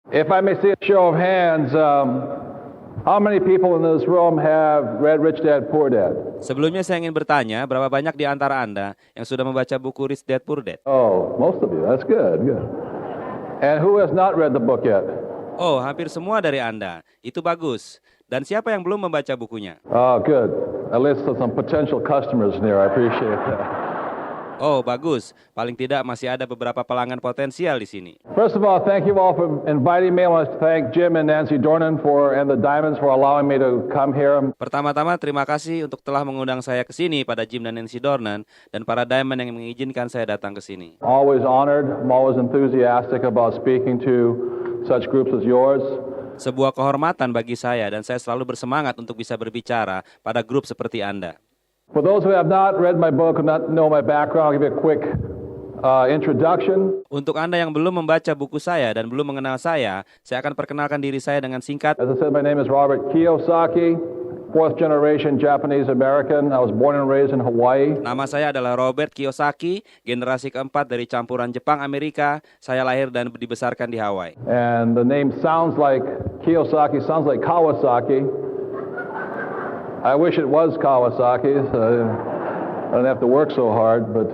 If I may see a show of hands, how many people in this room have read Rich Dad Poor Dad? Sebelumnya saya ingin bertanya, berapa banyak di antara Anda yang sudah membaca buku Rich Dad Poor Dad? Oh, most of you. That's good. Good. And who has not read the book yet? Oh, hampir semua dari Anda. Itu bagus. Dan siapa yang belum membaca bukunya? Oh, good. At least some potential customers in here. I appreciate that. Oh, bagus. Paling tidak masih ada beberapa pelanggan potensial di sini. First of all, thank you all for inviting me. I want to thank Jim and Nancy Dornan and the Diamonds for allowing me to come here. Pertama-tama terima kasih untuk telah mengundang saya ke sini pada Jim dan Nancy Dornan dan para Diamond yang mengizinkan saya datang ke sini. Always honored. I'm always enthusiastic about speaking to such groups as yours. Sebuah kehormatan bagi saya dan saya selalu bersemangat untuk bisa berbicara pada grup seperti Anda. For those who have not read my book and not know my background, I'll give you a quick introduction. Untuk Anda yang belum membaca buku saya dan belum mengenal saya akan perkenalkan diri saya dengan singkat. As I said, my name is Robert Kiyosaki, fourth generation Japanese American. I was born and raised in Hawaii. Nama saya adalah Robert Kiyosaki, generasi keempat dari campuran Jepang Amerika. Saya lahir dan dibesarkan di Hawaii. And the name sounds like Kiyosaki, sounds like Kawasaki. I wish it was Kawasaki. So I don't have to work so hard, but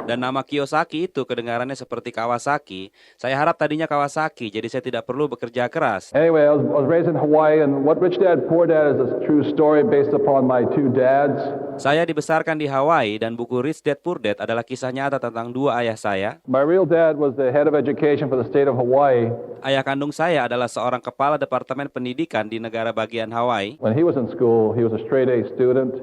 Dan nama Kiyosaki itu kedengarannya seperti Kawasaki. Saya harap tadinya Kawasaki, jadi saya tidak perlu bekerja keras. Anyway, I was raised in Hawaii, and what Rich Dad Poor Dad is a true story based upon my two dads. Saya dibesarkan di Hawaii dan buku Rich Dad Poor Dad adalah kisah nyata tentang dua ayah saya. My real dad was the head of education for the state of Hawaii. Ayah kandung saya adalah seorang kepala departemen pendidikan di negara bagian Hawaii. When he was in school, he was a straight A student.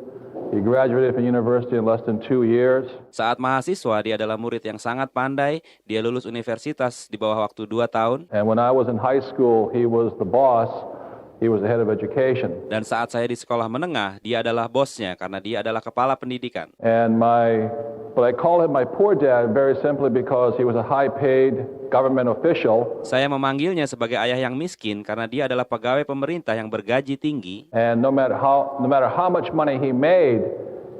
He graduated from university in less than 2 years. Saat mahasiswa, dia adalah murid yang sangat pandai. Dia lulus universitas di bawah waktu 2 tahun. And when I was in high school, he was the boss. He was the head of education. Dan saat saya di sekolah menengah, dia adalah bosnya karena dia adalah kepala pendidikan. And but I call him my poor dad very simply because he was a high-paid government official. Saya memanggilnya sebagai ayah yang miskin karena dia adalah pegawai pemerintah yang bergaji tinggi. And no matter how much money he made,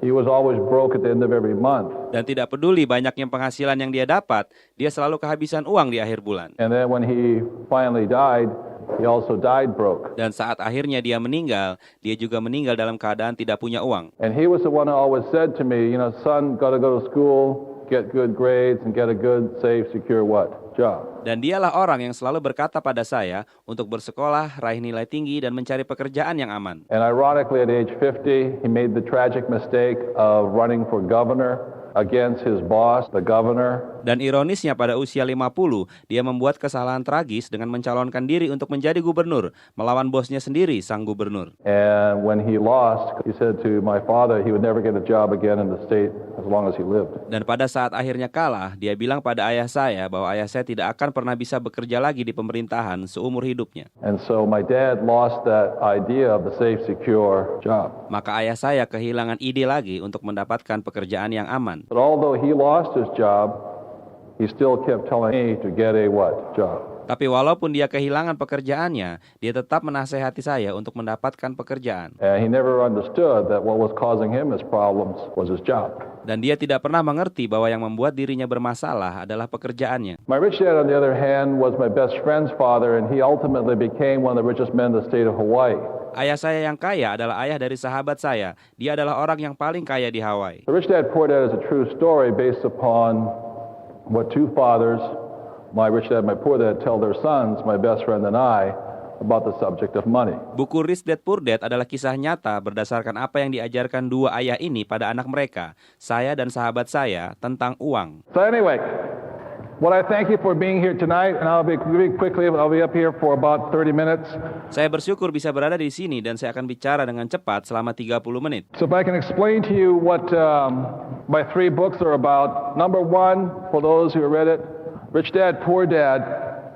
he was always broke at the end of every month. Dan tidak peduli banyaknya penghasilan yang dia dapat, dia selalu kehabisan uang di akhir bulan. And then when he finally died, he also died broke. Dan saat akhirnya dia meninggal, dia juga meninggal dalam keadaan tidak punya uang. And he was the one who always said to me, son, gotta go to school, get good grades, and get a good, safe, secure what? Job. Dan dialah orang yang selalu berkata pada saya untuk bersekolah, raih nilai tinggi, dan mencari pekerjaan yang aman. And ironically, at age 50, he made the tragic mistake of running for governor against his boss, the governor. Dan ironisnya pada usia 50, dia membuat kesalahan tragis dengan mencalonkan diri untuk menjadi gubernur, melawan bosnya sendiri, sang gubernur. And when he lost, he said to my father he would never get a job again in the state as long as he lived. Dan pada saat akhirnya kalah, dia bilang pada ayah saya bahwa ayah saya tidak akan pernah bisa bekerja lagi di pemerintahan seumur hidupnya. And so my dad lost that idea of the safe, secure job. Maka ayah saya kehilangan ide lagi untuk mendapatkan pekerjaan yang aman. But although he lost his job, he still kept telling me to get a what? Job. Tapi walaupun dia kehilangan pekerjaannya, dia tetap menasehati saya untuk mendapatkan pekerjaan. And he never understood that what was causing him his problems was his job. Dan dia tidak pernah mengerti bahwa yang membuat dirinya bermasalah adalah pekerjaannya. My rich dad, on the other hand, was my best friend's father, and he ultimately became one of the richest men in the state of Hawaii. Ayah saya yang kaya adalah ayah dari sahabat saya. Dia adalah orang yang paling kaya di Hawaii. The Rich Dad Poor Dad is a true story based upon what two fathers, my rich dad, my poor dad, tell their sons, my best friend and I, about the subject of money. Buku Rich Dad Poor Dad adalah kisah nyata berdasarkan apa yang diajarkan dua ayah ini pada anak mereka, saya dan sahabat saya, tentang uang. So anyway, what I thank you for being here tonight, and I'll be up here for about 30 minutes. Saya bersyukur bisa berada di sini dan saya akan bicara dengan cepat selama 30 menit. So if I can explain to you what my 3 books are about. Number 1, for those who read it, Rich Dad, Poor Dad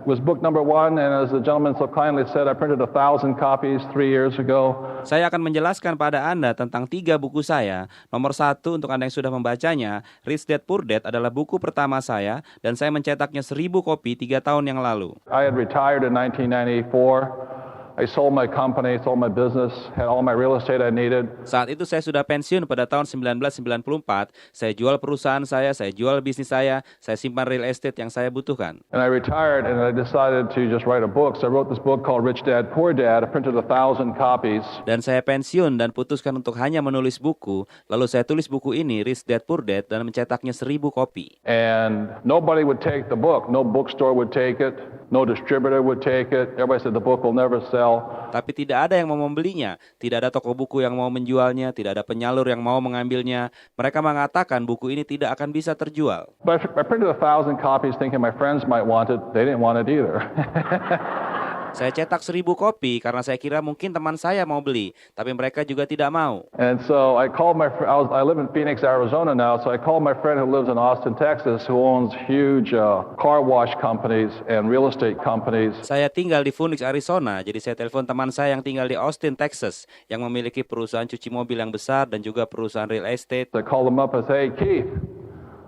was book number 1, and as the gentleman so kindly said, I printed 1,000 copies 3 years ago. Saya akan menjelaskan pada Anda tentang 3 buku saya. Nomor 1, untuk Anda yang sudah membacanya, Rich Dad Poor Dad adalah buku pertama saya, dan saya mencetaknya 1,000 kopi 3 tahun yang lalu. I had retired in 1994. I sold my company, sold my business, had all my real estate I needed. Saat itu saya sudah pensiun pada tahun 1994. Saya jual perusahaan saya jual bisnis saya simpan real estate yang saya butuhkan. And I retired and I decided to just write a book. So I wrote this book called Rich Dad, Poor Dad. I printed 1,000 copies. Dan saya pensiun dan putuskan untuk hanya menulis buku. Lalu saya tulis buku ini, Rich Dad Poor Dad, dan mencetaknya 1,000 kopi. And nobody would take the book. No bookstore would take it. No distributor would take it. Everybody said the book will never sell. Tapi tidak ada yang mau membelinya. Tidak ada toko buku yang mau menjualnya. Tidak ada penyalur yang mau mengambilnya. Mereka mengatakan buku ini tidak akan bisa terjual. But I printed 1,000 copies thinking my friends might want it. They didn't want it either. Saya cetak 1,000 kopi karena saya kira mungkin teman saya mau beli, tapi mereka juga tidak mau. And so I called my friend. I live in Phoenix, Arizona now. So I called my friend who lives in Austin, Texas, who owns huge car wash companies and real estate companies. Saya tinggal di Phoenix, Arizona, jadi saya telepon teman saya yang tinggal di Austin, Texas, yang memiliki perusahaan cuci mobil yang besar dan juga perusahaan real estate. I called him up and said, "Hey Keith,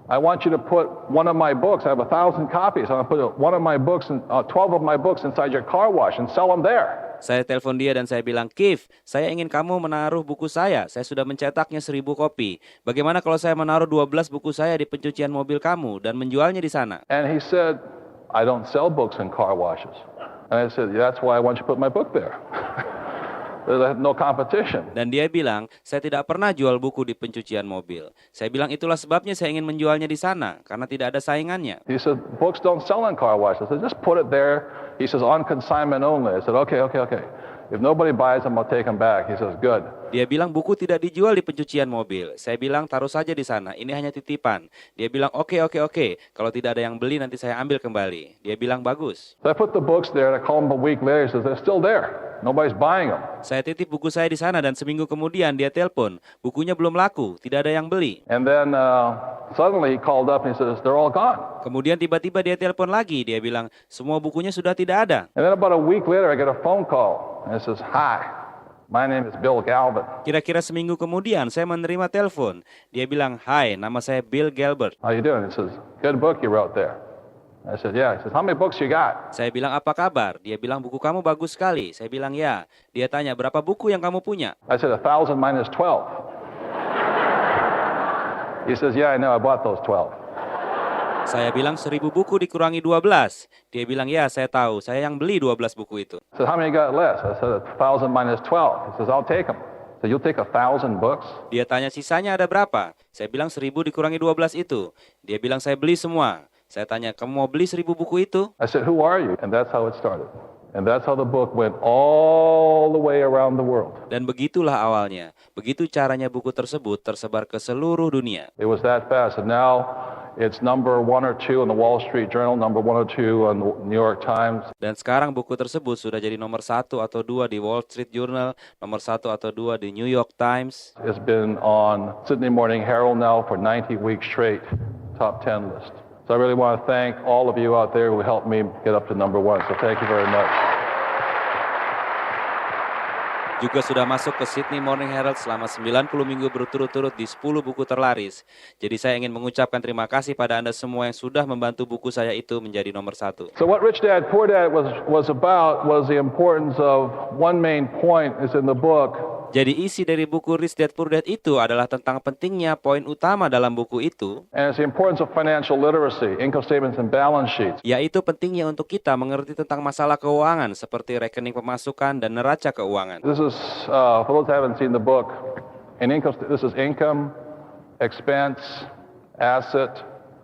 I want you to put one of my books. I have 1,000 copies. I'm going to put one of my books, 12 of my books inside your car wash and sell them there." Saya telepon dia dan saya bilang, Keith, saya ingin kamu menaruh buku saya sudah mencetaknya 1,000 kopi. Bagaimana kalau saya menaruh 12 buku saya di pencucian mobil kamu dan menjualnya di sana? And he said, "I don't sell books in car washes." And I said, "That's why I want you to put my book there." There's no competition. Dan dia bilang, saya tidak pernah jual buku di pencucian mobil. Saya bilang, itulah sebabnya saya ingin menjualnya di sana, karena tidak ada saingannya. He said, "Books don't sell in car washes." I said, "Just put it there." He says, "On consignment only." I said, okay. If nobody buys them, I'll take them back." He says, "Good." Dia bilang buku tidak dijual di pencucian mobil. Saya bilang taruh saja di sana, ini hanya titipan. Dia bilang oke. Kalau tidak ada yang beli nanti saya ambil kembali. Dia bilang bagus. So I put the books there and I call him a week later. He says, "They're still there. Nobody's buying them." Saya titip buku saya di sana dan seminggu kemudian dia telepon. Bukunya belum laku, tidak ada yang beli. And then suddenly he called up and he says, "They're all gone." Kemudian tiba-tiba dia telepon lagi. Dia bilang semua bukunya sudah tidak ada. And then about a week later I get a phone call and it says, "Hi, my name is Bill Galvin." Kira-kira seminggu kemudian saya menerima telepon. Dia bilang, "Hai, nama saya Bill Galbert." "How you doing?" He says, "Good book you wrote there." I said, "Yeah." He says, "How many books you got?" Saya bilang, "Apa kabar?" Dia bilang, "Buku kamu bagus sekali." Saya bilang, "Ya." Dia tanya, "Berapa buku yang kamu punya?" I said, 1,000 minus 12. He says, "Yeah, I know. I bought those 12." Saya bilang 1,000 buku dikurangi 12. Dia bilang, "Ya, saya tahu. Saya yang beli 12 buku itu." I said, "How many got less?" I said, 1,000 minus 12. He says, "I'll take them." So you'll take 1,000 books? Dia tanya sisanya ada berapa. Saya bilang 1,000 dikurangi 12 itu. Dia bilang saya beli semua. Saya tanya, "Kamu mau beli 1,000 buku itu?" I said, "Who are you?" And that's how it started. And that's how the book went all the way around the world. Dan begitulah awalnya. Begitu caranya buku tersebut tersebar ke seluruh dunia. It was that fast. And now it's number 1 or 2 in the Wall Street Journal, number 1 or 2 on the New York Times. Dan sekarang buku tersebut sudah jadi nomor 1 atau 2 di Wall Street Journal, nomor 1 atau 2 di New York Times. It's been on Sydney Morning Herald now for 90 weeks straight, top 10 list. So I really want to thank all of you out there who helped me get up to number 1. So thank you very much. Juga sudah masuk ke Sydney Morning Herald selama 90 minggu berturut-turut di 10 buku terlaris. Jadi saya ingin mengucapkan terima kasih pada Anda semua yang sudah membantu buku saya itu menjadi nomor 1. So what Rich Dad Poor Dad was about was the importance of one main point is in the book. Jadi isi dari buku Rich Dad Poor Dad itu adalah tentang pentingnya poin utama dalam buku itu, And it's the importance of financial literacy, income statements and balance sheets. yaitu pentingnya untuk kita mengerti tentang masalah keuangan seperti rekening pemasukan dan neraca keuangan. This is, for those who haven't seen the book, this is income, expense, asset,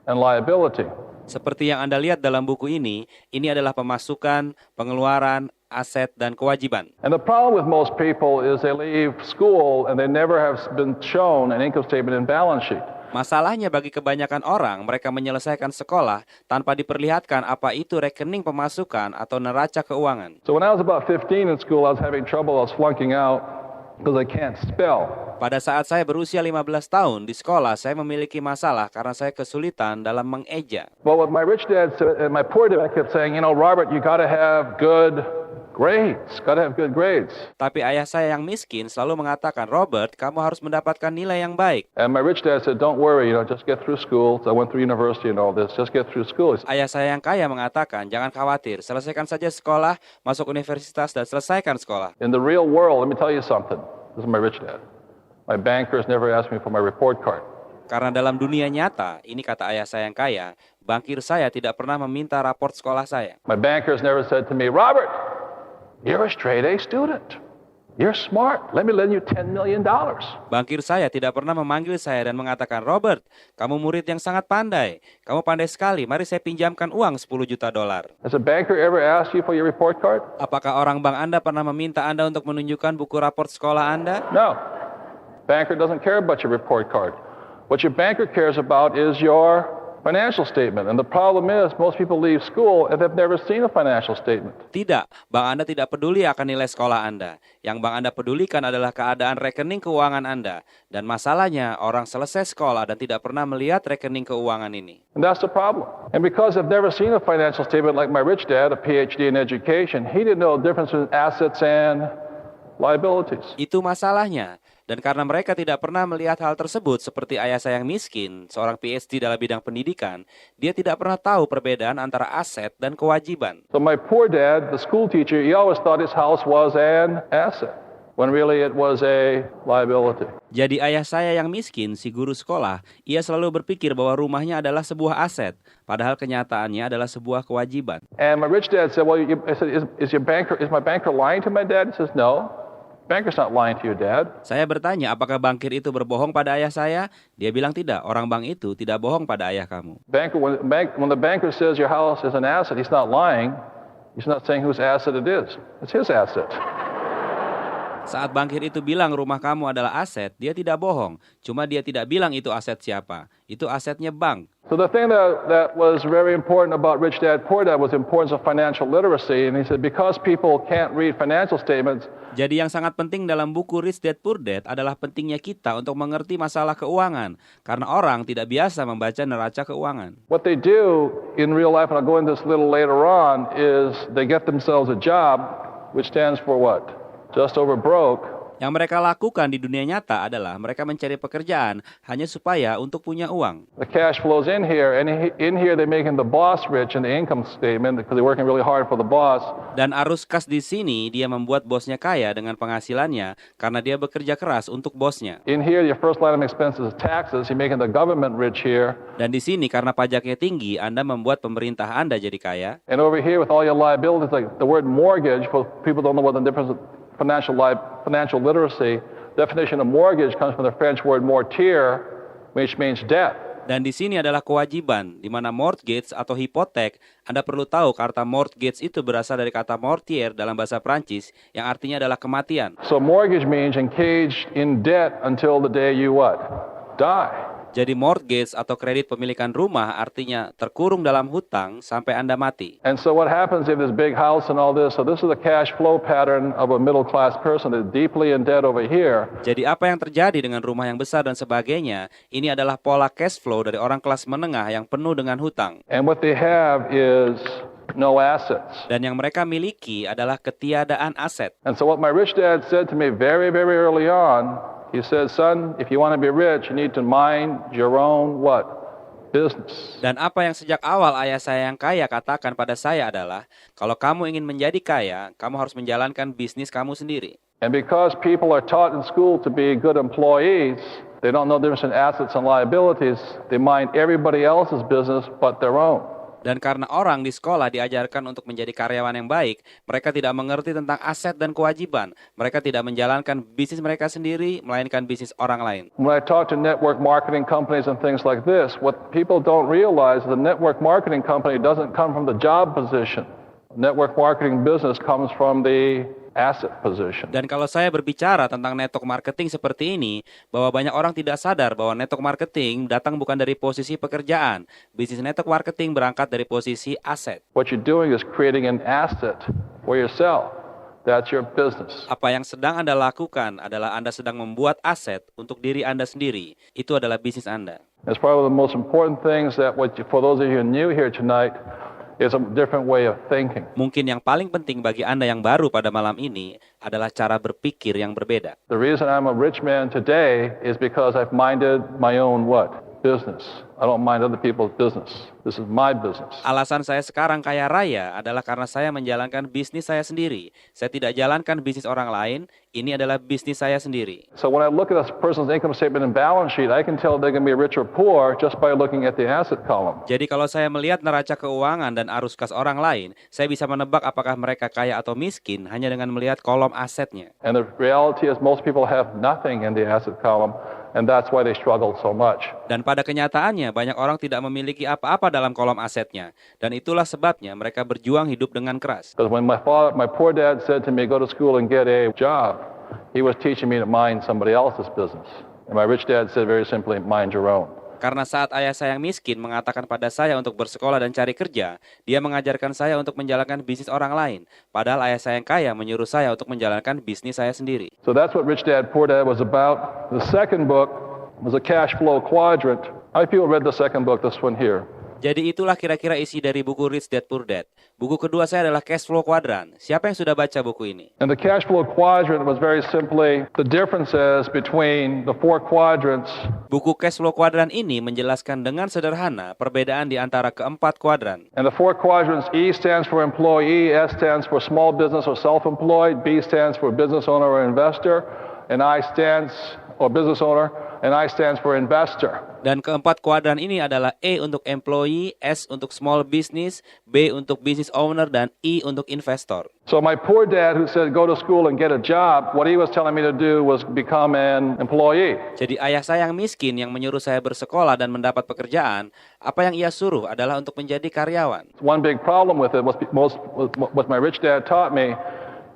and liability. Seperti yang Anda lihat dalam buku ini adalah pemasukan, pengeluaran, aset, dan kewajiban. And the problem with most people is they leave school and they never have been shown an income statement and balance sheet. Masalahnya bagi kebanyakan orang, mereka menyelesaikan sekolah tanpa diperlihatkan apa itu rekening pemasukan atau neraca keuangan. So when I was about 15 in school, I was having trouble. I was flunking out because I can't spell. Pada saat saya berusia 15 tahun di sekolah, saya memiliki masalah karena saya kesulitan dalam mengeja. But what my rich dad said, and my poor dad kept saying, Robert, you got to have good Grades, got to have good grades. Tapi ayah saya yang miskin selalu mengatakan, Robert, kamu harus mendapatkan nilai yang baik. And my rich dad said, don't worry, just get through school. So I went through university and all this. Just get through school. Ayah saya yang kaya mengatakan, jangan khawatir, selesaikan saja sekolah, masuk universitas dan selesaikan sekolah. In the real world, let me tell you something. This is my rich dad. My bankers never asked me for my report card. Karena dalam dunia nyata, ini kata ayah saya yang kaya, bankir saya tidak pernah meminta raport sekolah saya. My bankers never said to me, Robert, you're a straight A student. You're smart. Let me lend you $10 million. Bankir saya tidak pernah memanggil saya dan mengatakan, Robert, kamu murid yang sangat pandai. Kamu pandai sekali, mari saya pinjamkan uang $10 juta. Has a banker ever asked you for your report card? Apakah orang bank Anda pernah meminta Anda untuk menunjukkan buku raport sekolah Anda? No. Banker doesn't care about your report card. What your banker cares about is your financial statement. And the problem is most people leave school and they've never seen a financial statement. Tidak, bank Anda tidak peduli akan nilai sekolah Anda. Yang bank Anda pedulikan adalah keadaan rekening keuangan Anda. Dan masalahnya, orang selesai sekolah dan tidak pernah melihat rekening keuangan ini. And that's the problem. And because they've never seen a financial statement like my rich dad, a PhD in education, he didn't know the difference between assets and liabilities. Itu masalahnya. Dan karena mereka tidak pernah melihat hal tersebut seperti ayah saya yang miskin, seorang PhD dalam bidang pendidikan, dia tidak pernah tahu perbedaan antara aset dan kewajiban. So my poor dad, the school teacher, he always thought his house was an asset, when really it was a liability. Jadi ayah saya yang miskin, si guru sekolah, ia selalu berpikir bahwa rumahnya adalah sebuah aset, padahal kenyataannya adalah sebuah kewajiban. And my rich dad said, well, I said, is my banker lying to my dad? He says, no. Banker's not lying to your dad. Saya bertanya, apakah bankir itu berbohong pada ayah saya? Dia bilang tidak, orang bank itu tidak bohong pada ayah kamu. When the banker says your house is an asset, he's not lying. He's not saying whose asset it is. It's his asset. Saat bankir itu bilang rumah kamu adalah aset, dia tidak bohong. Cuma dia tidak bilang itu aset siapa. Itu asetnya bank. So the thing that was very important about Rich Dad Poor Dad was the importance of financial literacy. And he said because people can't read financial statements. Jadi yang sangat penting dalam buku Rich Dad Poor Dad adalah pentingnya kita untuk mengerti masalah keuangan. Karena orang tidak biasa membaca neraca keuangan. What they do in real life, and I'll go into this a little later on, is they get themselves a job, which stands for what? Just over broke. Yang mereka lakukan di dunia nyata adalah mereka mencari pekerjaan hanya supaya untuk punya uang. The cash flows in here, and in here they're making the boss rich in the income statement because they're working really hard for the boss. Dan arus kas di sini dia membuat bosnya kaya dengan penghasilannya karena dia bekerja keras untuk bosnya. In here, your first line of expenses is taxes. You're making the government rich here. Dan di sini karena pajaknya tinggi, Anda membuat pemerintah Anda jadi kaya. And over here with all your liabilities, like the word mortgage, for people don't know what the difference is. Financial literacy, definition of mortgage comes from the French word mortier, which means debt. Dan di sini adalah kewajiban, di mana mortgage atau hipotek, Anda perlu tahu kata mortgage itu berasal dari kata mortier dalam bahasa Prancis, yang artinya adalah kematian. So mortgage means engaged in debt until the day you what? Die. Jadi mortgage atau kredit pemilikan rumah artinya terkurung dalam hutang sampai Anda mati. And so what happens if this big house and all this, so this is the cash flow pattern of a middle class person that's deeply in debt over here. Jadi apa yang terjadi dengan rumah yang besar dan sebagainya, ini adalah pola cash flow dari orang kelas menengah yang penuh dengan hutang. And what they have is no assets. Dan yang mereka miliki adalah ketiadaan aset. And so what my rich dad said to me very, very early on, he said, son, if you want to be rich, you need to mind your own what? Business. Dan apa yang sejak awal ayah saya yang kaya katakan pada saya adalah, kalau kamu ingin menjadi kaya, kamu harus menjalankan bisnis kamu sendiri. And because people are taught in school to be good employees, they don't know the difference in assets and liabilities. They mind everybody else's business but their own. Dan karena orang di sekolah diajarkan untuk menjadi karyawan yang baik, mereka tidak mengerti tentang aset dan kewajiban. Mereka tidak menjalankan bisnis mereka sendiri, melainkan bisnis orang lain. When I talk to network marketing companies and things like this, what people don't realize is the network marketing company doesn't come from the job position. Network marketing business comes from the asset position. Dan kalau saya berbicara tentang network marketing seperti ini, bahwa banyak orang tidak sadar bahwa network marketing datang bukan dari posisi pekerjaan. Bisnis network marketing berangkat dari posisi aset. What you're doing is creating an asset for yourself. That's your business. Apa yang sedang Anda lakukan adalah Anda sedang membuat aset untuk diri Anda sendiri. Itu adalah bisnis Anda. It's probably the most important things that for those of you who are new here tonight, It's a different way of thinking. Mungkin yang paling penting bagi Anda yang baru pada malam ini adalah cara berpikir yang berbeda. The reason I'm a rich man today is because I've minded my own what? Business. I don't mind other people's business. This is my business. Alasan saya sekarang kaya raya adalah karena saya menjalankan bisnis saya sendiri. Saya tidak jalankan bisnis orang lain, ini adalah bisnis saya sendiri. So when I look at a person's income statement and balance sheet, I can tell they're going to be rich or poor just by looking at the asset column. Jadi kalau saya melihat neraca keuangan dan arus kas orang lain, saya bisa menebak apakah mereka kaya atau miskin hanya dengan melihat kolom asetnya. And the reality is most people have nothing in the asset column, and that's why they struggle so much. Dan pada kenyataannya, banyak orang tidak memiliki apa-apa dalam kolom asetnya. Dan itulah sebabnya mereka berjuang hidup dengan keras. Because when my poor dad said to me, go to school and get a job, he was teaching me to mind somebody else's business. And my rich dad said very simply, mind your own. Karena saat ayah saya yang miskin mengatakan pada saya untuk bersekolah dan cari kerja, dia mengajarkan saya untuk menjalankan bisnis orang lain. Padahal ayah saya yang kaya menyuruh saya untuk menjalankan bisnis saya sendiri. So that's what Rich Dad, Poor Dad was about. The second book was a cash flow quadrant. How many people read the second book, this one here? Jadi itulah kira-kira isi dari buku Rich Dad Poor Dad. Buku kedua saya adalah Cash Flow Quadrant. Siapa yang sudah baca buku ini? And the cash flow quadrant was very simply the differences between the four quadrants. Buku Cash Flow Quadrant ini menjelaskan dengan sederhana perbedaan di antara keempat kuadran. And the four quadrants, E stands for employee, S stands for small business or self-employed, B stands for business owner or investor, and I stands for business owner, and I stands for investor. Dan keempat kuadran ini adalah E untuk employee, S untuk small business, B untuk business owner, dan I untuk investor. So my poor dad who said go to school and get a job, what he was telling me to do was become an employee. Jadi ayah saya yang miskin yang menyuruh saya bersekolah dan mendapat pekerjaan, apa yang ia suruh adalah untuk menjadi karyawan. One big problem with it was what my rich dad taught me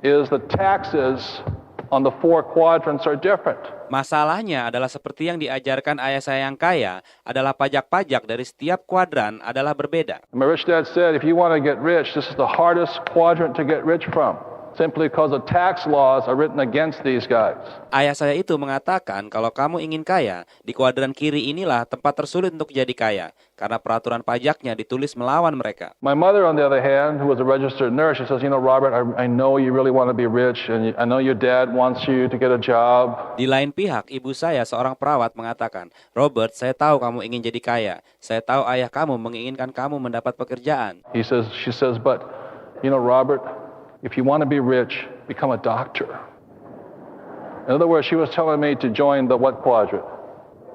is the taxes on the four quadrants are different. Masalahnya adalah seperti yang diajarkan ayah saya yang kaya, adalah pajak-pajak dari setiap kuadran adalah berbeda. My rich dad said, if you want to get rich, this is the hardest quadrant to get rich from, simply because the tax laws are written against these guys. Ayah saya itu mengatakan kalau kamu ingin kaya, di kuadran kiri inilah tempat tersulit untuk jadi kaya, karena peraturan pajaknya ditulis melawan mereka. My mother, on the other hand, who was a registered nurse, she says, you know, Robert, I know you really want to be rich, and I know your dad wants you to get a job. Di lain pihak, ibu saya seorang perawat mengatakan, Robert, saya tahu kamu ingin jadi kaya. Saya tahu ayah kamu menginginkan kamu mendapat pekerjaan. She says, but, you know, Robert, if you want to be rich, become a doctor. In other words, she was telling me to join the what quadrant?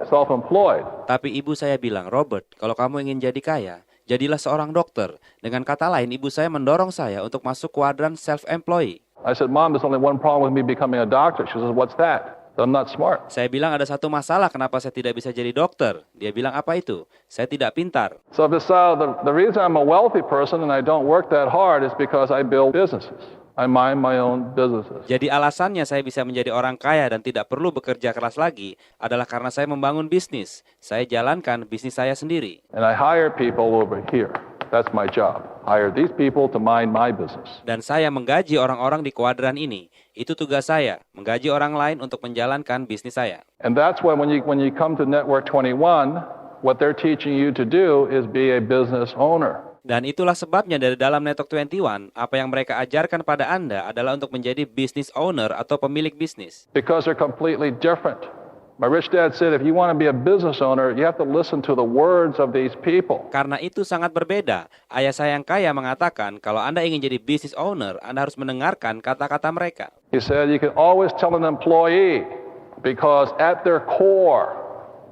Self-employed. Tapi ibu saya bilang, Robert, kalau kamu ingin jadi kaya, jadilah seorang dokter. Dengan kata lain, ibu saya mendorong saya untuk masuk kuadran self-employed. I said, Mom, there's only one problem with me becoming a doctor. She says, what's that? I'm not smart. Saya bilang ada satu masalah kenapa saya tidak bisa jadi dokter. Dia bilang apa itu? Saya tidak pintar. So the reason I'm a wealthy person and I don't work that hard is because I build businesses. I mind my own businesses. Jadi alasannya saya bisa menjadi orang kaya dan tidak perlu bekerja keras lagi adalah karena saya membangun bisnis. Saya jalankan bisnis saya sendiri. And I hire people over here. That's my job. Hire these people to mind my business. Dan saya menggaji orang-orang di kuadran ini. Itu tugas saya, menggaji orang lain untuk menjalankan bisnis saya. And that's why when you come to Network 21, what they're teaching you to do is be a business owner. Dan itulah sebabnya dari dalam Network 21, apa yang mereka ajarkan pada Anda adalah untuk menjadi business owner atau pemilik bisnis. Because they're completely different. My rich dad said, if you want to be a business owner, you have to listen to the words of these people. Karena itu sangat berbeda. Ayah saya yang kaya mengatakan, kalau Anda ingin jadi business owner, Anda harus mendengarkan kata-kata mereka. He said, you can always tell an employee, because at their core,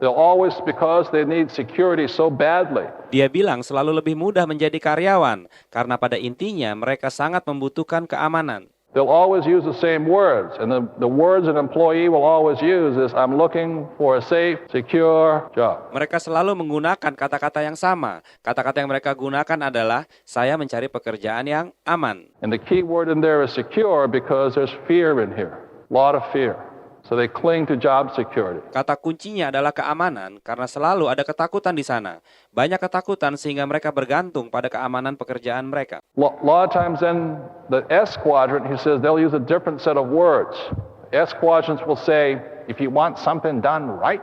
they'll always, because they need security so badly. Dia bilang selalu lebih mudah menjadi karyawan, karena pada intinya mereka sangat membutuhkan keamanan. They'll always use the same words, and the words an employee will always use is, I'm looking for a safe, secure job. Mereka selalu menggunakan kata-kata yang sama. Kata-kata yang mereka gunakan adalah, saya mencari pekerjaan yang aman. And the key word in there is secure because there's fear in here, a lot of fear. So they cling to job security. Kata kuncinya adalah keamanan, karena selalu ada ketakutan di sana. Banyak ketakutan sehingga mereka bergantung pada keamanan pekerjaan mereka. A lot of times in the S quadrant, he says they'll use a different set of words. S quadrants will say, if you want something done right,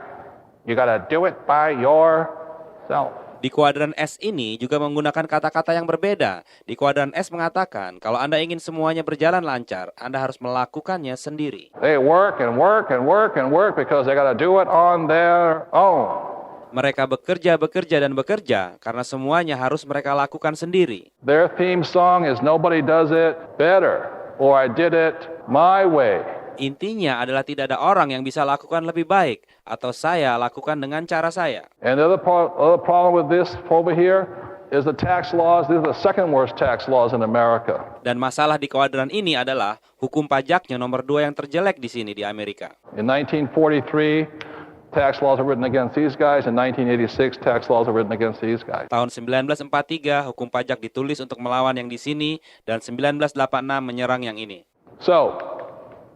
you got to do it by yourself. Di kuadran S ini juga menggunakan kata-kata yang berbeda. Di kuadran S mengatakan, kalau Anda ingin semuanya berjalan lancar, Anda harus melakukannya sendiri. They work and work and work and work because they got to do it on their own. Mereka bekerja dan bekerja karena semuanya harus mereka lakukan sendiri. Their theme song is nobody does it better, or I did it my way. Intinya adalah tidak ada orang yang bisa lakukan lebih baik atau saya lakukan dengan cara saya. And the other problem with this over here is the tax laws. These are the second worst tax laws in America. Dan masalah di kuadran ini adalah hukum pajaknya nomor 2 yang terjelek di sini di Amerika. In 1943, tax laws are written against these guys. In 1986, tax laws are written against these guys. Tahun 1943, hukum pajak ditulis untuk melawan yang di sini, dan 1986 menyerang yang ini. So,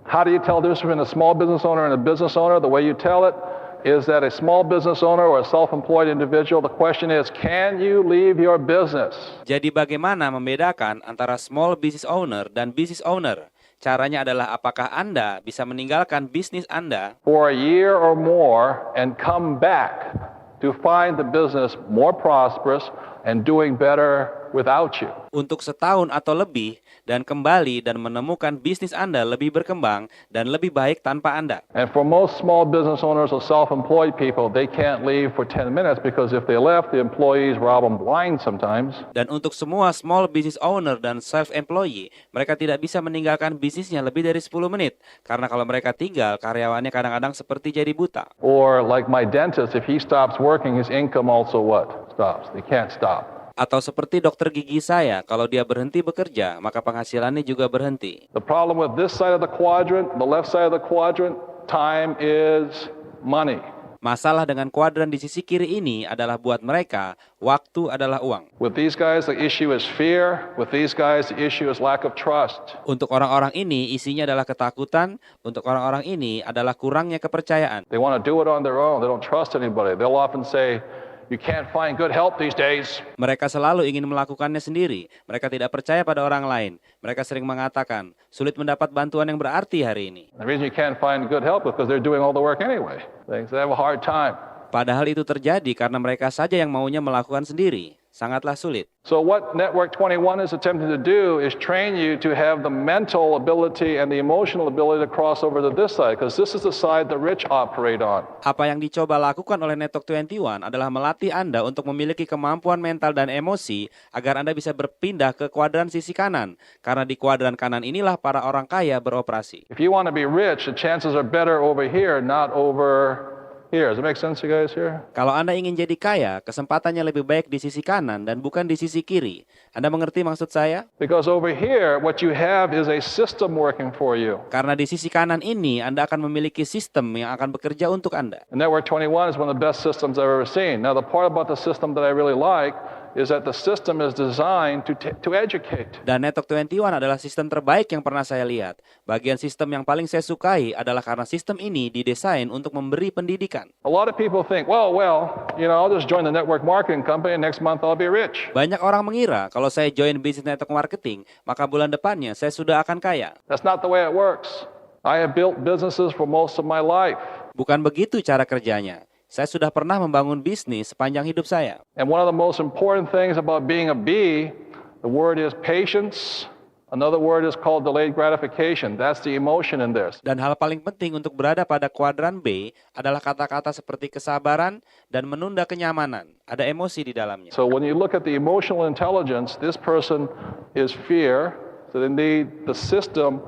how do you tell the difference between a small business owner and a business owner? The way you tell it is that a small business owner or a self-employed individual, the question is, can you leave your business? Jadi bagaimana membedakan antara small business owner dan business owner? Caranya adalah apakah Anda bisa meninggalkan bisnis Anda For a year or more and come back to find the business more prosperous and doing better without you. untuk setahun atau lebih dan kembali dan menemukan bisnis Anda lebih berkembang dan lebih baik tanpa Anda. And for most small business owners or self-employed people, they can't leave for 10 minutes because if they left, the employees rob them blind sometimes. Dan untuk semua small business owner dan self-employee, mereka tidak bisa meninggalkan bisnisnya lebih dari 10 menit. Karena kalau mereka tinggal, karyawannya kadang-kadang seperti jadi buta. Or like my dentist, if he stops working, his income also what? Stops. They can't stop. Atau seperti dokter gigi saya, kalau dia berhenti bekerja, maka penghasilannya juga berhenti. The problem with this side of the quadrant, the left side of the quadrant, time is money. Masalah dengan kuadran di sisi kiri ini adalah buat mereka, waktu adalah uang. With these guys, the issue is fear. With these guys, the issue is lack of trust. Untuk orang-orang ini, isinya adalah ketakutan. Untuk orang-orang ini adalah kurangnya kepercayaan. They want to do it on their own. They don't trust anybody. They'll often say, you can't find good help these days. Mereka selalu ingin melakukannya sendiri. Mereka tidak percaya pada orang lain. Mereka sering mengatakan, sulit mendapat bantuan yang berarti hari ini. The reason you can't find good help is because they're doing all the work anyway. They have a hard time. Padahal itu terjadi karena mereka saja yang maunya melakukan sendiri. Sangatlah sulit. So what Network 21 is attempting to do is train you to have the mental ability and the emotional ability to cross over to this side, because this is the side the rich operate on. Apa yang dicoba lakukan oleh Network 21 adalah melatih Anda untuk memiliki kemampuan mental dan emosi agar Anda bisa berpindah ke kuadran sisi kanan. Karena di kuadran kanan inilah para orang kaya beroperasi. If you want to be rich, the chances are better over here, not over here. Does it make sense, you guys here? Kalau Anda ingin jadi kaya, kesempatannya lebih baik di sisi kanan dan bukan di sisi kiri. Anda mengerti maksud saya? Because over here, what you have is a system working for you. Karena di sisi kanan ini, Anda akan memiliki sistem yang akan bekerja untuk Anda. And Network 21 is one of the best systems I've ever seen. Now, the part about the system that I really like is that the system is designed to educate. Dan Network 21 adalah sistem terbaik yang pernah saya lihat. Bagian sistem yang paling saya sukai adalah karena sistem ini didesain untuk memberi pendidikan. A lot of people think, well, I'll just join the network marketing company and next month I'll be rich. Banyak orang mengira kalau saya join bisnis network marketing, maka bulan depannya saya sudah akan kaya. That's not the way it works. I have built businesses for most of my life. Bukan begitu cara kerjanya. Saya sudah pernah membangun bisnis sepanjang hidup saya. And one of the most important things about being a B, the word is patience. Another word is called delayed gratification. That's the emotion in this. Dan hal paling penting untuk berada pada kuadran B adalah kata-kata seperti kesabaran dan menunda kenyamanan. Ada emosi di dalamnya. So when you look at the emotional intelligence, this person is fear. So they need the system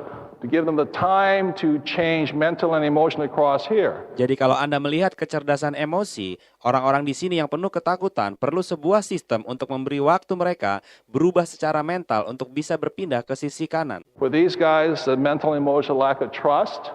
to give them the time to change mental and emotionally across here. Jadi kalau Anda melihat kecerdasan emosi, orang-orang di sini yang penuh ketakutan perlu sebuah sistem untuk memberi waktu mereka berubah secara mental untuk bisa berpindah ke sisi kanan. For these guys, the mental and emotional lack of trust,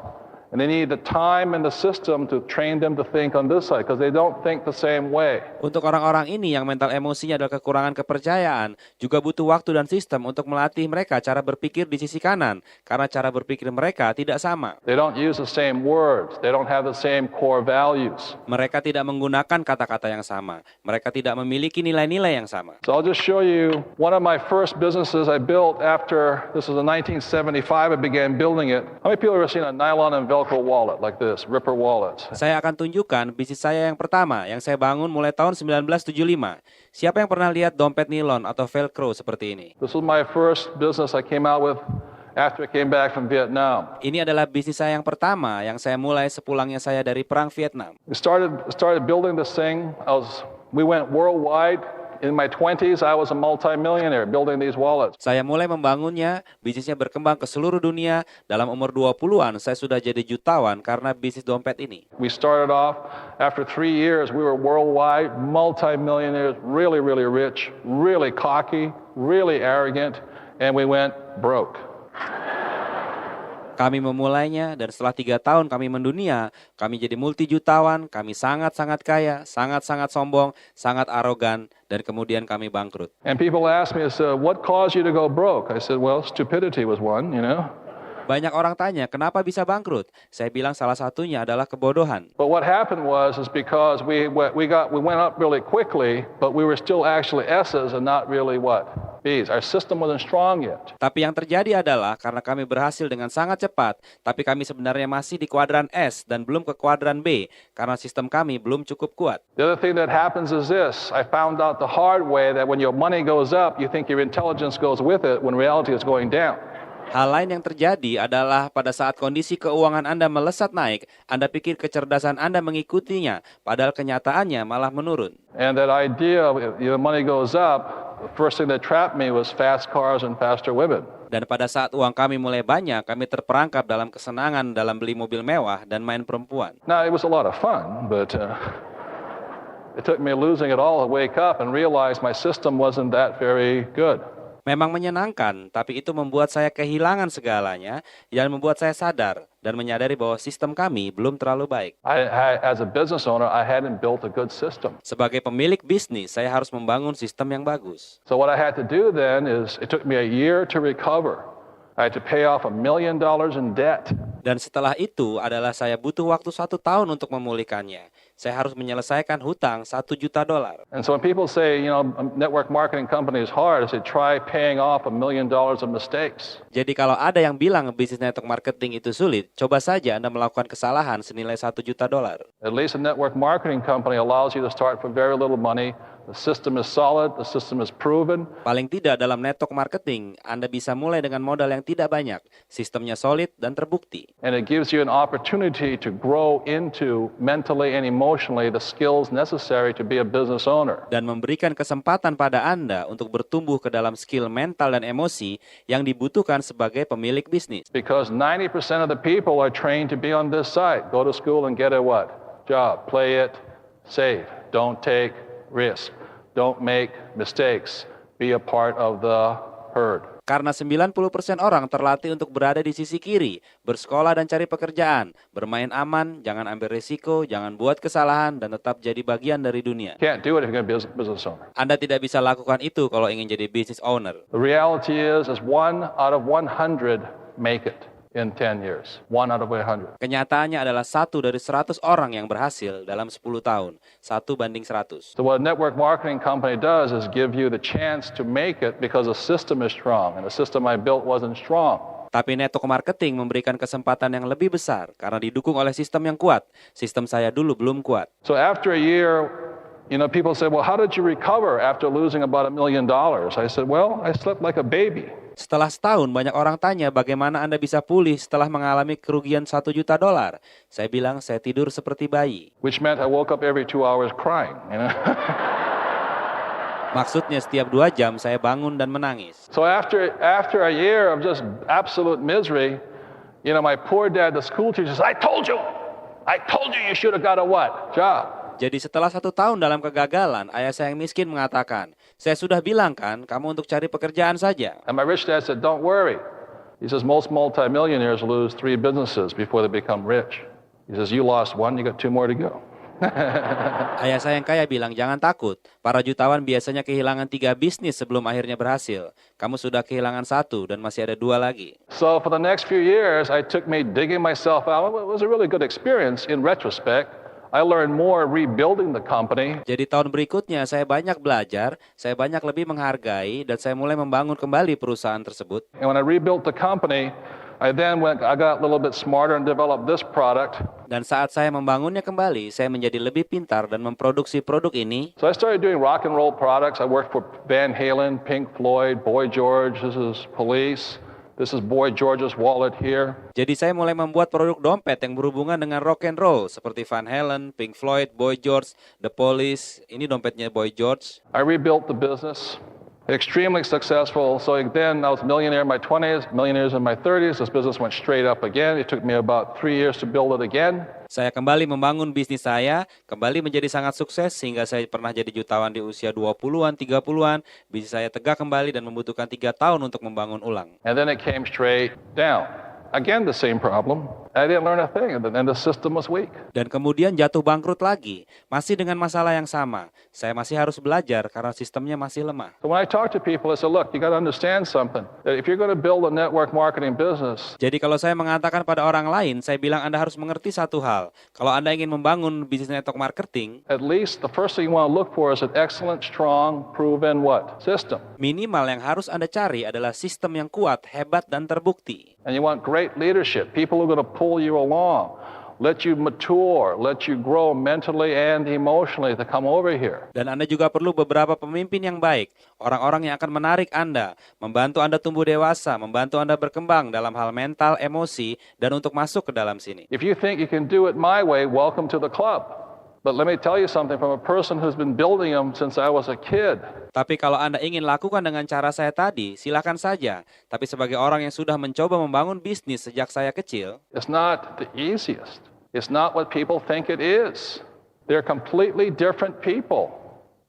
and they need the time and the system to train them to think on this side, because they don't think the same way. Untuk orang-orang ini yang mental emosinya adalah kekurangan kepercayaan, juga butuh waktu dan sistem untuk melatih mereka cara berpikir di sisi kanan, karena cara berpikir mereka tidak sama. They don't use the same words. They don't have the same core values. Mereka tidak menggunakan kata-kata yang sama. Mereka tidak memiliki nilai-nilai yang sama. So I'll just show you one of my first businesses I built after, this was in 1975, I began building it. How many people have ever seen a nylon envelope Velcro wallet like this, Ripper wallets. Saya akan tunjukkan bisnis saya yang pertama yang saya bangun mulai tahun 1975. Siapa yang pernah lihat dompet nilon atau Velcro seperti ini? This was my first business I came out with after I came back from Vietnam. Ini adalah bisnis saya yang pertama yang saya mulai sepulangnya saya dari perang Vietnam. We started building this thing. We went worldwide. In my 20s, I was a multi-millionaire building these wallets. Saya mulai membangunnya, bisnisnya berkembang ke seluruh dunia. Dalam umur 20-an, saya sudah jadi jutawan karena bisnis dompet ini. We started off, after 3 years, we were worldwide, multi-millionaires, really, really rich, really cocky, really arrogant, and we went broke. Kami memulainya dan setelah 3 tahun kami mendunia, kami jadi multi jutawan, kami sangat-sangat kaya, sangat-sangat sombong, sangat arogan, dan kemudian kami bangkrut. And people ask me, what caused you to go broke? I said, well, stupidity was one, you know. Banyak orang tanya, kenapa bisa bangkrut? Saya bilang salah satunya adalah kebodohan. But what happened was because we went up really quickly, but we were still actually S's and not really what? B's. Our system wasn't strong yet. Tapi yang terjadi adalah karena kami berhasil dengan sangat cepat, tapi kami sebenarnya masih di kuadran S dan belum ke kuadran B karena sistem kami belum cukup kuat. The other thing that happens is this. I found out the hard way that when your money goes up, you think your intelligence goes with it when reality is going down. Hal lain yang terjadi adalah pada saat kondisi keuangan Anda melesat naik, Anda pikir kecerdasan Anda mengikutinya, padahal kenyataannya malah menurun. And that idea of your money goes up, the first thing that trapped me was fast cars and faster women. Dan pada saat uang kami mulai banyak, kami terperangkap dalam kesenangan dalam beli mobil mewah dan main perempuan. Now, it was a lot of fun, but it took me losing it all to wake up and realize my system wasn't that very good. Memang menyenangkan, tapi itu membuat saya kehilangan segalanya dan membuat saya sadar dan menyadari bahwa sistem kami belum terlalu baik. As a business owner, I hadn't built a good system. Sebagai pemilik bisnis, saya harus membangun sistem yang bagus. So what I had to do then is, it took me a year to recover. I had to pay off $1 million in debt. Dan setelah itu adalah saya butuh waktu 1 tahun untuk memulihkannya. Saya harus menyelesaikan hutang $1 juta. And so when people say, you know, a network marketing company is hard, I say try paying off $1 million of mistakes. Jadi kalau ada yang bilang bisnis network marketing itu sulit, coba saja Anda melakukan kesalahan senilai $1 juta. At least a network marketing company allows you to start for very little money. The system is solid, the system is proven. Paling tidak dalam network marketing, Anda bisa mulai dengan modal yang tidak banyak. Sistemnya solid dan terbukti. And it gives you an opportunity to grow into mentally and emotionally the skills necessary to be a business owner. Dan memberikan kesempatan pada Anda untuk bertumbuh ke dalam skill mental dan emosi yang dibutuhkan sebagai pemilik bisnis. Because 90% of the people are trained to be on this side. Go to school and get a what? Job. Play it. Save. Don't take risk. Don't make mistakes. Be a part of the herd. Karena 90% orang terlatih untuk berada di sisi kiri, bersekolah dan cari pekerjaan, bermain aman, jangan ambil risiko, jangan buat kesalahan, dan tetap jadi bagian dari dunia. Can't do it if you're going to be a business owner. Anda tidak bisa lakukan itu kalau ingin jadi business owner. The reality is 1 out of 100 make it in 10 years. 1 out of 100. Kenyataannya adalah 1 dari 100 orang yang berhasil dalam 10 tahun. 1:100. So what a network marketing company does is give you the chance to make it because the system is strong. And the system I built wasn't strong. Tapi network marketing memberikan kesempatan yang lebih besar karena didukung oleh sistem yang kuat. Sistem saya dulu belum kuat. So after a year, you know, people say, well, how did you recover after losing about $1 million? I said, well, I slept like a baby. Setelah setahun, banyak orang tanya bagaimana Anda bisa pulih setelah mengalami kerugian $1 juta. Saya bilang, saya tidur seperti bayi. Which meant I woke up every 2 hours crying, you know. Maksudnya setiap 2 jam saya bangun dan menangis. So after a year of just absolute misery, you know, my poor dad, the school teacher says, I told you you should have got a what? Job. Jadi setelah 1 tahun dalam kegagalan, ayah saya yang miskin mengatakan, saya sudah bilang kan, kamu untuk cari pekerjaan saja. And my rich dad said, don't worry. He says, most multimillionaires lose 3 businesses before they become rich. He says, you lost 1, you got 2 more to go. Ayah saya yang kaya bilang, jangan takut. Para jutawan biasanya kehilangan 3 bisnis sebelum akhirnya berhasil. Kamu sudah kehilangan 1 dan masih ada 2 lagi. So for the next few years, I took me digging myself out. It was a really good experience in retrospect. I learned more rebuilding the company. Jadi tahun berikutnya saya banyak belajar, saya banyak lebih menghargai, dan saya mulai membangun kembali perusahaan tersebut. And when I rebuilt the company, I got a little bit smarter and developed this product. Dan saat saya membangunnya kembali, saya menjadi lebih pintar dan memproduksi produk ini. So I started doing rock and roll products. I worked for Van Halen, Pink Floyd, Boy George. This is Police. This is Boy George's wallet here. Jadi saya mulai membuat produk dompet yang berhubungan dengan rock and roll seperti Van Halen, Pink Floyd, Boy George, The Police. Ini dompetnya Boy George. I rebuilt the business. Extremely successful. So then I was a millionaire in my 20s, millionaires in my 30s. This business went straight up again. It took me about 3 years to build it again. Saya kembali membangun bisnis saya, kembali menjadi sangat sukses sehingga saya pernah jadi jutawan di usia 20-an, 30-an. Bisnis saya tegak kembali dan membutuhkan 3 tahun untuk membangun ulang. And then it came straight down. Again, the same problem. I didn't learn a thing, and the system was weak. Dan kemudian jatuh bangkrut lagi, masih dengan masalah yang sama. Saya masih harus belajar karena sistemnya masih lemah. So when I talk to people, I say, look, you got to understand something. That if you're going to build a network marketing business, Jadi kalau saya mengatakan pada orang lain, saya bilang Anda harus mengerti satu hal. Kalau Anda ingin membangun bisnis network marketing, at least the first thing you want to look for is an excellent, strong, proven what? System. minimal yang harus Anda cari adalah sistem yang kuat, hebat, dan terbukti. And you want great leadership, people who are going to pull you along, let you mature, let you grow mentally and emotionally to come over here. Dan Anda juga perlu beberapa pemimpin yang baik, orang-orang yang akan menarik Anda, membantu Anda tumbuh dewasa, membantu Anda berkembang dalam hal mental, emosi, dan untuk masuk ke dalam sini. If you think you can do it my way, welcome to the club. But let me tell you something from a person who's been building them since I was a kid. Tapi kalau Anda ingin lakukan dengan cara saya tadi, silakan saja. Tapi sebagai orang yang sudah mencoba membangun bisnis sejak saya kecil, It's not the easiest. It's not what people think it is. They're completely different people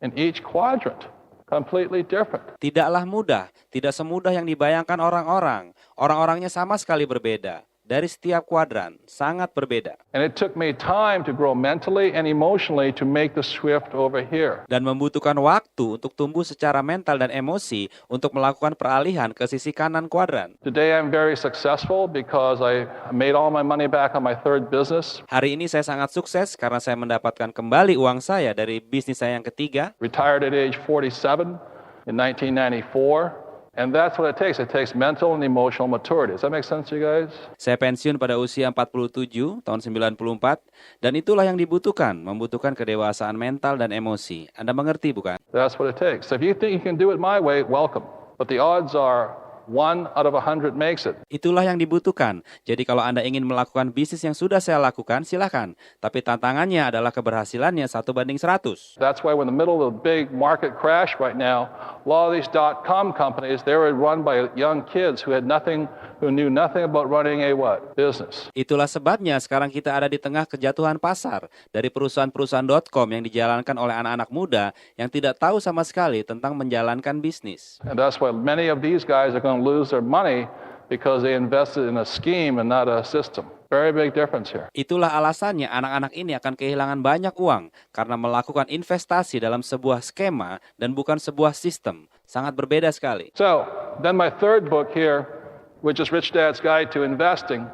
in each quadrant. Completely different. tidaklah mudah, tidak semudah yang dibayangkan orang-orang. Orang-orangnya sama sekali berbeda. Dari setiap kuadran, sangat berbeda. And it took me time to grow mentally and emotionally to make the shift over here. Dan membutuhkan waktu untuk tumbuh secara mental dan emosi untuk melakukan peralihan ke sisi kanan kuadran. Today I'm very successful because I made all my money back on my third business. Hari ini saya sangat sukses karena saya mendapatkan kembali uang saya dari bisnis saya yang ketiga. Retired at age 47 in 1994. And that's what it takes. It takes mental and emotional maturity. Does that make sense to you guys? Saya pensiun pada usia 47 tahun 94 dan itulah yang membutuhkan kedewasaan mental dan emosi. Anda mengerti bukan? That's what it takes. So if you think you can do it my way, welcome. But the odds are 1 out of 100 makes it. Itulah yang dibutuhkan. Jadi kalau Anda ingin melakukan bisnis yang sudah saya lakukan, silakan. Tapi tantangannya adalah keberhasilannya 1:100. That's why when in the middle of the big market crash right now, a lot of these .com companies, they were run by young kids who knew nothing about running a what? Business. Itulah sebabnya sekarang kita ada di tengah kejatuhan pasar dari perusahaan-perusahaan .com yang dijalankan oleh anak-anak muda yang tidak tahu sama sekali tentang menjalankan bisnis. And that's why many of these guys are going to lose their money because they invested in a scheme and not a system. Very big difference here. Itulah alasannya anak-anak ini akan kehilangan banyak uang karena melakukan investasi dalam sebuah skema dan bukan sebuah sistem. Sangat berbeda sekali. So, then my third book here, which is Rich Dad's Guide to Investing.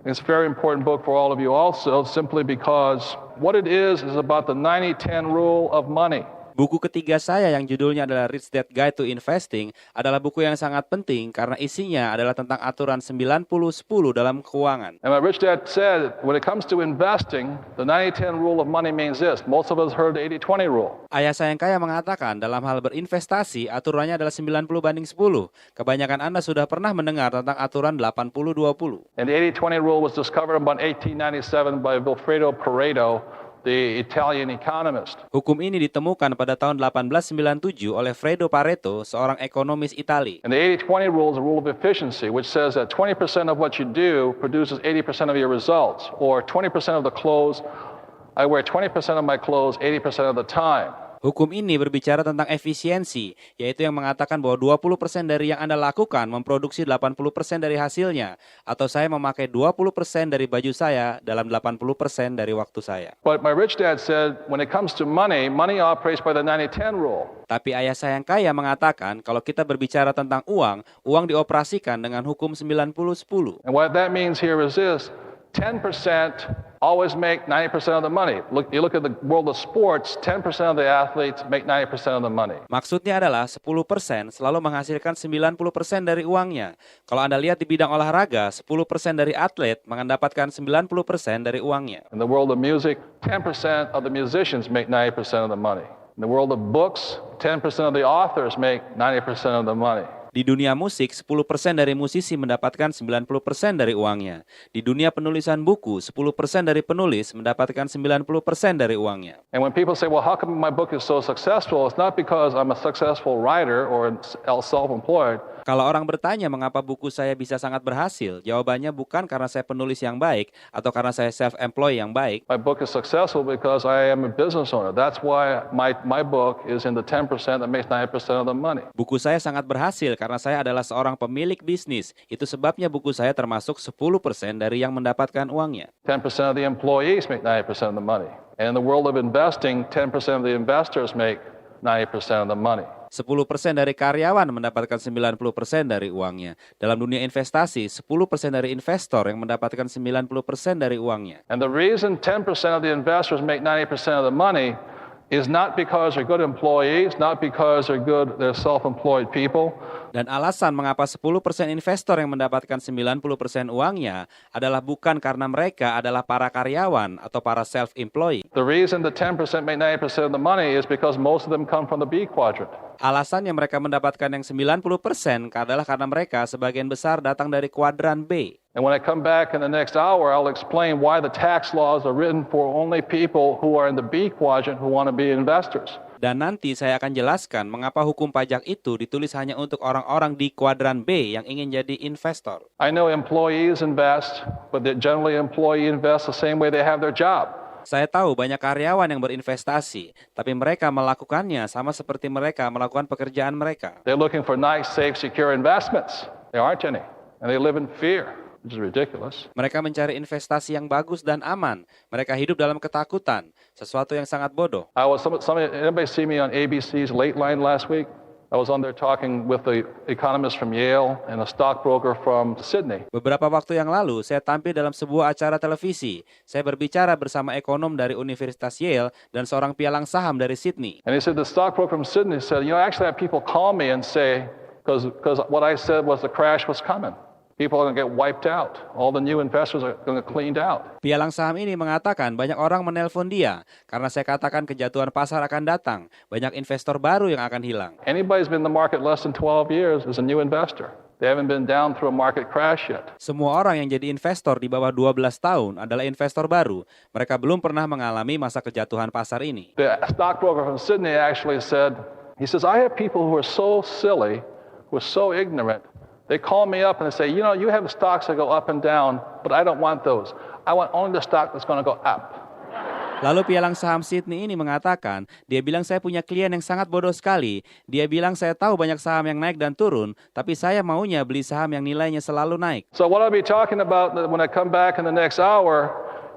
It's a very important book for all of you also, simply because what it is about the 90-10 rule of money. Buku ketiga saya yang judulnya adalah Rich Dad Guide to Investing adalah buku yang sangat penting karena isinya adalah tentang aturan 90-10 dalam keuangan. And what Rich Dad said, when it comes to investing, the 90-10 rule of money means this. Most of us heard the 80-20 rule. Ayah saya yang kaya mengatakan dalam hal berinvestasi aturannya adalah 90-10. Kebanyakan Anda sudah pernah mendengar tentang aturan 80-20. And the 80-20 rule was discovered in about 1897 by Vilfredo Pareto, the Italian economist. Hukum ini ditemukan pada tahun 1897 oleh Fredo Pareto, seorang ekonomis Itali. And the 80-20 rule is a rule of efficiency, which says that 20% of what you do produces 80% of your results, or 20% of the clothes. I wear 20% of my clothes 80% of the time. Hukum ini berbicara tentang efisiensi, yaitu yang mengatakan bahwa 20% dari yang Anda lakukan memproduksi 80% dari hasilnya, atau saya memakai 20% dari baju saya dalam 80% dari waktu saya. But my rich dad said, when it comes to money, money operates by the 90-10 rule. Tapi ayah saya yang kaya mengatakan, kalau kita berbicara tentang uang, uang dioperasikan dengan hukum 90-10. And what that means here is this, 10% always make 90% of the money. You look at the world of sports, 10% of the athletes make 90% of the money. Maksudnya adalah 10% selalu menghasilkan 90% dari uangnya. Kalau Anda lihat di bidang olahraga, 10% dari atlet mendapatkan 90% dari uangnya. In the world of music, 10% of the musicians make 90% of the money. In the world of books, 10% of the authors make 90% of the money. Di dunia musik, 10% dari musisi mendapatkan 90% dari uangnya. Di dunia penulisan buku, 10% dari penulis mendapatkan 90% dari uangnya. And when people say, well, how come my book is so successful? It's not because I'm a successful writer or self-employed. Kalau orang bertanya mengapa buku saya bisa sangat berhasil, jawabannya bukan karena saya penulis yang baik atau karena saya self-employed yang baik. My book is successful because I am a business owner. That's why my book is in the 10% that makes 90% of the money. Buku saya sangat berhasil karena saya adalah seorang pemilik bisnis. Itu sebabnya buku saya termasuk 10% dari yang mendapatkan uangnya. 10% of the employees make 90% of the money. And in the world of investing, 10% of the investors make 90% of the money. 10% dari karyawan mendapatkan 90% dari uangnya. Dalam dunia investasi, 10% dari investor yang mendapatkan 90% dari uangnya. And the reason 10% of the investors make 90% of the money is not because they're good employees, not because they're self-employed people. Dan alasan mengapa 10% investor yang mendapatkan 90% uangnya adalah bukan karena mereka adalah para karyawan atau para self-employed. The reason the 10% make 90% of the money is because most of them come from the B quadrant. Alasannya mereka mendapatkan yang 90% adalah karena mereka sebagian besar datang dari kuadran B. And when I come back in the next hour, I'll explain why the tax laws are written for only people who are in the B quadrant who want to be investors. Dan nanti saya akan jelaskan mengapa hukum pajak itu ditulis hanya untuk orang-orang di kuadran B yang ingin jadi investor. I know employees invest, but generally employee invest the same way they have their job. Saya tahu banyak karyawan yang berinvestasi, tapi mereka melakukannya sama seperti mereka melakukan pekerjaan mereka. They're looking for nice, safe, secure investments. There aren't any, and they live in fear, which is ridiculous. Mereka mencari investasi yang bagus dan aman. Mereka hidup dalam ketakutan, sesuatu yang sangat bodoh. Anybody see me on ABC's Late Line last week? I was on there talking with the economist from Yale and a stockbroker from Sydney. Beberapa waktu yang lalu, saya tampil dalam sebuah acara televisi. Saya berbicara bersama ekonom dari Universitas Yale dan seorang pialang saham dari Sydney. And he said the stockbroker from Sydney said, actually I have people call me and say, because what I said was the crash was coming. People are going to get wiped out. All the new investors are going to get cleaned out. Pialang saham ini mengatakan banyak orang menelpon dia karena saya katakan kejatuhan pasar akan datang. Banyak investor baru yang akan hilang. Anybody's been in the market less than 12 years is a new investor. They haven't been down through a market crash yet. Semua orang yang jadi investor di bawah 12 tahun adalah investor baru. Mereka belum pernah mengalami masa kejatuhan pasar ini. The stockbroker from Sydney actually said, he says, I have people who are so silly, who are so ignorant. They call me up and they say, you have stocks that go up and down, but I don't want those. I want only the stock that's going to go up. Lalu pialang saham Sydney ini mengatakan, dia bilang saya punya klien yang sangat bodoh sekali. Dia bilang saya tahu banyak saham yang naik dan turun, tapi saya maunya beli saham yang nilainya selalu naik. So what I'll be talking about when I come back in the next hour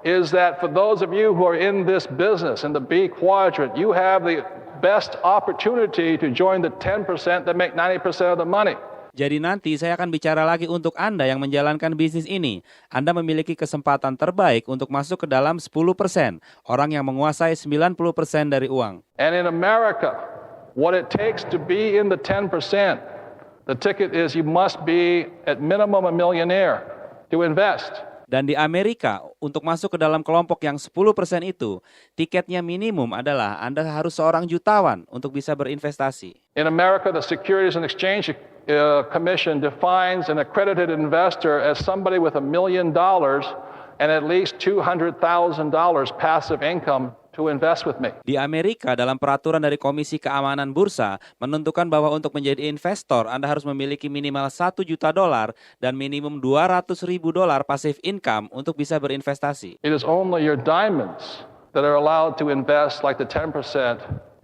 is that for those of you who are in this business, in the B quadrant, you have the best opportunity to join the 10% that make 90% of the money. Jadi nanti saya akan bicara lagi untuk Anda yang menjalankan bisnis ini. Anda memiliki kesempatan terbaik untuk masuk ke dalam 10%, orang yang menguasai 90% dari uang. And in America, what it takes to be in the 10%, the ticket is you must be at minimum a millionaire to invest. Dan di Amerika, untuk masuk ke dalam kelompok yang 10% itu, tiketnya minimum adalah Anda harus seorang jutawan untuk bisa berinvestasi. In America, the Securities and Exchange Commission defines an accredited investor as somebody with $1 million and at least $200,000 passive income to invest with me. Di Amerika, dalam peraturan dari Komisi Keamanan Bursa, menentukan bahwa untuk menjadi investor, Anda harus memiliki minimal $1 juta dan minimum $200,000 passive income untuk bisa berinvestasi. It is only your diamonds that are allowed to invest like the 10%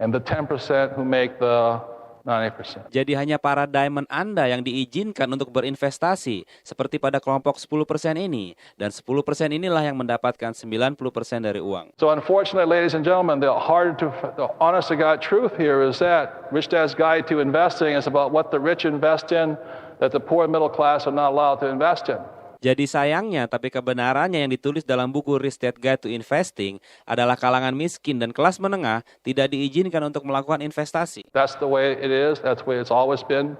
and the 10% who make the 90%. Jadi hanya para diamond Anda yang diizinkan untuk berinvestasi, seperti pada kelompok 10% ini. Dan 10% inilah yang mendapatkan 90% dari uang. So unfortunately, ladies and gentlemen, the honest to God truth here is that Rich Dad's Guide to Investing is about what the rich invest in that the poor and middle class are not allowed to invest in. Jadi sayangnya, tapi kebenarannya yang ditulis dalam buku Rich Dad Guide to Investing adalah kalangan miskin dan kelas menengah tidak diizinkan untuk melakukan investasi. That's the way it is. That's the way it's always been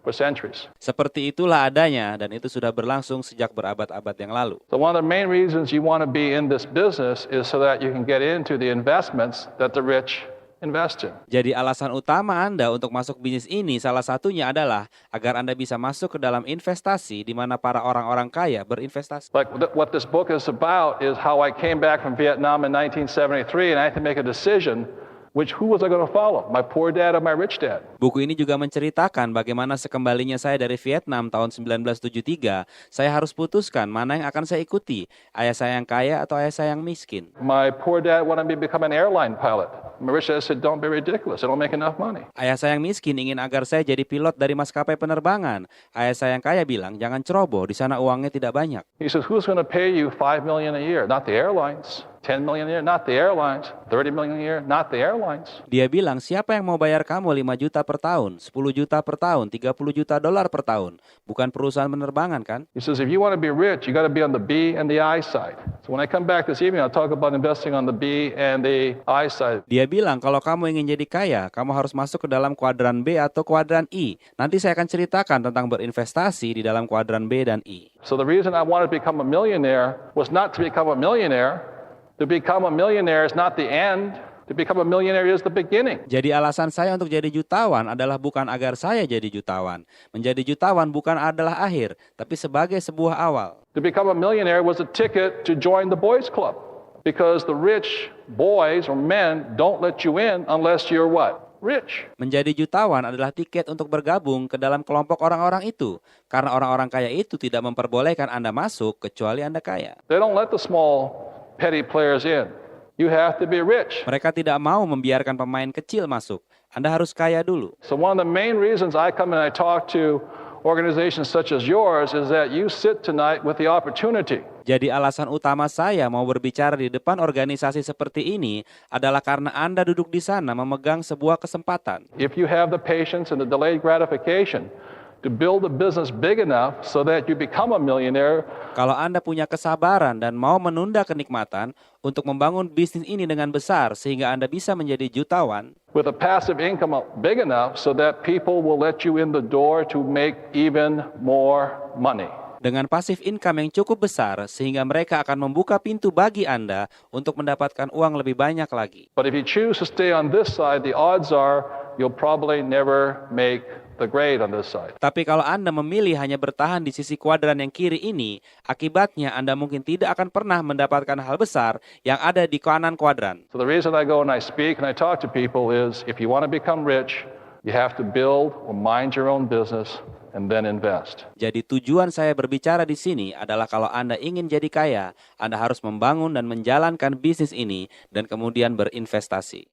for centuries. Seperti itulah adanya dan itu sudah berlangsung sejak berabad-abad yang lalu. So one of the main reasons you want to be in this business is so that you can get into the investments that the rich invest in. Jadi alasan utama Anda untuk masuk bisnis ini salah satunya adalah agar Anda bisa masuk ke dalam investasi di mana para orang-orang kaya berinvestasi. Like what this book is about is how I came back from Vietnam in 1973 and I had to make a decision who was I going to follow, my poor dad or my rich dad? Buku ini juga menceritakan bagaimana sekembalinya saya dari Vietnam tahun 1973, saya harus putuskan mana yang akan saya ikuti, ayah saya yang kaya atau ayah saya yang miskin. My poor dad wanted me to become an airline pilot. My rich dad said, don't be ridiculous, I don't make enough money. Ayah saya yang miskin ingin agar saya jadi pilot dari maskapai penerbangan. Ayah saya yang kaya bilang, jangan ceroboh, di sana uangnya tidak banyak. He says, who's going to pay you $5 million a year? Not the airlines. 10 million a year, not the airlines. 30 million a year, not the airlines. Dia bilang, siapa yang mau bayar kamu 5 juta per tahun, 10 juta per tahun, 30 juta dolar per tahun? Bukan perusahaan penerbangan kan? He says, if you want to be rich, you got to be on the B and the I side. So when I come back this evening, I'll talk about investing on the B and the I side. Dia bilang, kalau kamu ingin jadi kaya, kamu harus masuk ke dalam kuadran B atau kuadran I. Nanti saya akan ceritakan tentang berinvestasi di dalam kuadran B dan I. So the reason I wanted to become a millionaire was not to become a millionaire. To become a millionaire is not the end. To become a millionaire is the beginning. Jadi alasan saya untuk jadi jutawan adalah bukan agar saya jadi jutawan. Menjadi jutawan bukan adalah akhir, tapi sebagai sebuah awal. To become a millionaire was a ticket to join the boys club. Because the rich boys or men don't let you in unless you're what? Rich. Menjadi jutawan adalah tiket untuk bergabung ke dalam kelompok orang-orang itu. Karena orang-orang kaya itu tidak memperbolehkan Anda masuk kecuali Anda kaya. They don't let the small petty players in. You have to be rich. Mereka tidak mau membiarkan pemain kecil masuk. Anda harus kaya dulu. So one of the main reasons I come and I talk to organizations such as yours is that you sit tonight with the opportunity. Jadi alasan utama saya mau berbicara di depan organisasi seperti ini adalah karena Anda duduk di sana memegang sebuah kesempatan. If you have the patience and the delayed gratification to build a business big enough so that you become a millionaire. Kalau Anda punya kesabaran dan mau menunda kenikmatan untuk membangun bisnis ini dengan besar sehingga Anda bisa menjadi jutawan. With a passive income big enough so that people will let you in the door to make even more money. Dengan pasif income yang cukup besar sehingga mereka akan membuka pintu bagi Anda untuk mendapatkan uang lebih banyak lagi. But if you choose to stay on this side, the odds are you'll probably never make the grade on this side. Tapi kalau Anda memilih hanya bertahan di sisi kuadran yang kiri ini, akibatnya Anda mungkin tidak akan pernah mendapatkan hal besar yang ada di kanan kuadran. So the reason I go and I speak and I talk to people is if you want to become rich, you have to build or mind your own business and then invest. Jadi tujuan saya berbicara di sini adalah kalau Anda ingin jadi kaya, Anda harus membangun dan menjalankan bisnis ini dan kemudian berinvestasi.